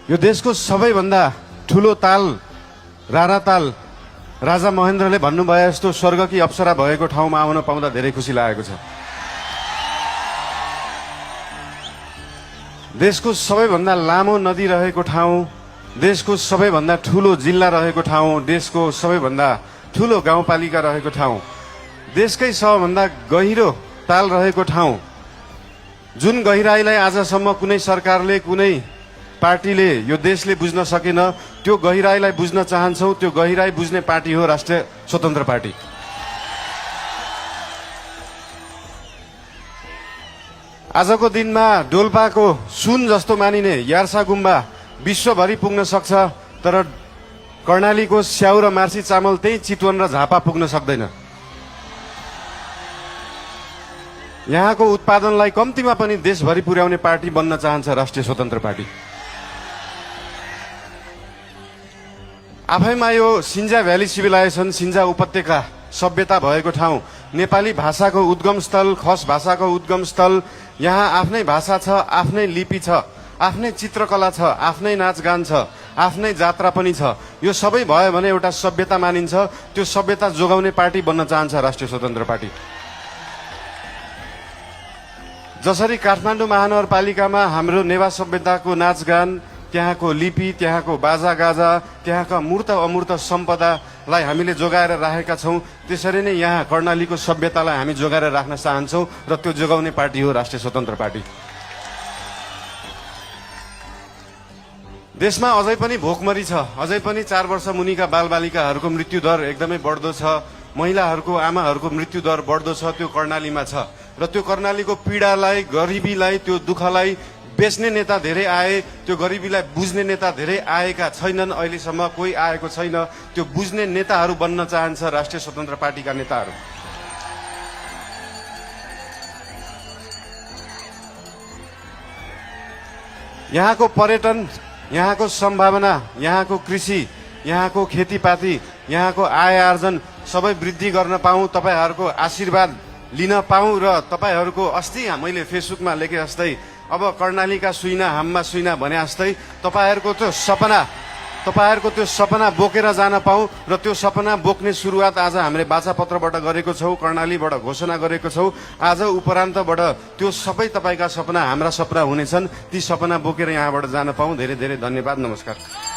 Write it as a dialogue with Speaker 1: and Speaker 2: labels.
Speaker 1: यो देशको सबैभन्दा ठुलो ताल राणा ताल राजा महेन्द्रले भन्नुभयो जस्तो स्वर्गकी अप्सरा भएको ठाउँमा आउन पाउँदा धेरै खुसी लागेको छ। देशको सबैभन्दा लामो नदी रहेको ठाउँ, देशको सबैभन्दा ठुलो जिल्ला रहेको ठाउँ, देशको सबैभन्दा ठुलो गाउँपालिका रहेको ठाउँ, देशकै सबभन्दा गहिरो ताल रहेको ठाउँ, जुन गहिराईलाई आजसम्म कुनै सरकारले कुनै पार्टीले यो देशले बुझ्न सकेन, त्यो गहिराईलाई बुझ्न चाहन्छौँ। त्यो गहिराई बुझ्ने पार्टी हो राष्ट्रिय स्वतन्त्र पार्टी। आजको दिनमा डोल्पाको सुन जस्तो मानिने यार्सा गुम्बा विश्वभरि पुग्न सक्छ, तर कर्णालीको स्याउ र मार्सी चामल त्यही चितवन र झापा पुग्न सक्दैन। यहाँको उत्पादनलाई कम्तीमा पनि देशभरि पुर्याउने पार्टी बन्न चाहन्छ राष्ट्रिय स्वतन्त्र पार्टी। आफैमा यो सिन्जा भ्याली सिभिलाइजेसन, सिन्जा उपत्यका सभ्यता भएको ठाउँ, नेपाली भाषाको उद्गम स्थल, खस भाषाको उद्गम स्थल, यहाँ आफ्नै भाषा छ, आफ्नै लिपि छ, आफ्नै चित्रकला छ, आफ्नै नाचगान छ, आफ्नै जात्रा पनि छ। यो सबै भयो भने एउटा सभ्यता मानिन्छ। त्यो सभ्यता जोगाउने पार्टी बन्न चाहन्छ राष्ट्रिय स्वतन्त्र पार्टी। जसरी काठमाडौँ महानगरपालिकामा हाम्रो नेवा सभ्यताको नाचगान, त्यहाँको लिपि, त्यहाँको बाजागाजा, त्यहाँका मूर्त अमूर्त सम्पदालाई हामीले जोगाएर राखेका छौँ, त्यसरी नै यहाँ कर्णालीको सभ्यतालाई हामी जोगाएर राख्न चाहन्छौँ र त्यो जोगाउने पार्टी हो राष्ट्रिय स्वतन्त्र पार्टी। देशमा अझै पनि भोकमरी छ, अझै पनि 4 वर्ष मुनिका बालबालिकाहरूको मृत्युदर एकदमै बढ्दो छ, महिलाहरूको आमाहरूको मृत्युदर बढ्दो छ। त्यो कर्णालीमा छ र त्यो कर्णालीको पीडालाई, गरिबीलाई, त्यो दुःखलाई बेच्ने नेता धेरै आए, त्यो गरिबीलाई बुझ्ने नेता धेरै आएका छैनन्। अहिलेसम्म कोही आएको छैन। त्यो बुझ्ने नेताहरू बन्न चाहन्छ राष्ट्रिय स्वतन्त्र पार्टीका नेताहरू। यहाँको पर्यटन, यहाँको सम्भावना, यहाँको कृषि, यहाँको खेतीपाती, यहाँको आय आर्जन सबै वृद्धि गर्न पाऊँ, तपाईहरूको आशीर्वाद लिन पाऊँ र तपाईहरूको अस्ति मैले फेसबुकमा लेखे जस्तै अब कर्णालीका सुइना हाममा सुइना भने जस्तै तपाईहरूको त्यो सपना बोकेर जान पाऊँ र त्यो सपना बोक्ने सुरुवात आज हामीले बाचापत्रबाट गरेको छौँ, कर्णालीबाट घोषणा गरेको छौँ। आज उपरान्तबाट त्यो सबै तपाईँका सपना हाम्रा सपना हुनेछन्। ती सपना बोकेर यहाँबाट जान पाऊँ। धेरै धेरै धन्यवाद। नमस्कार।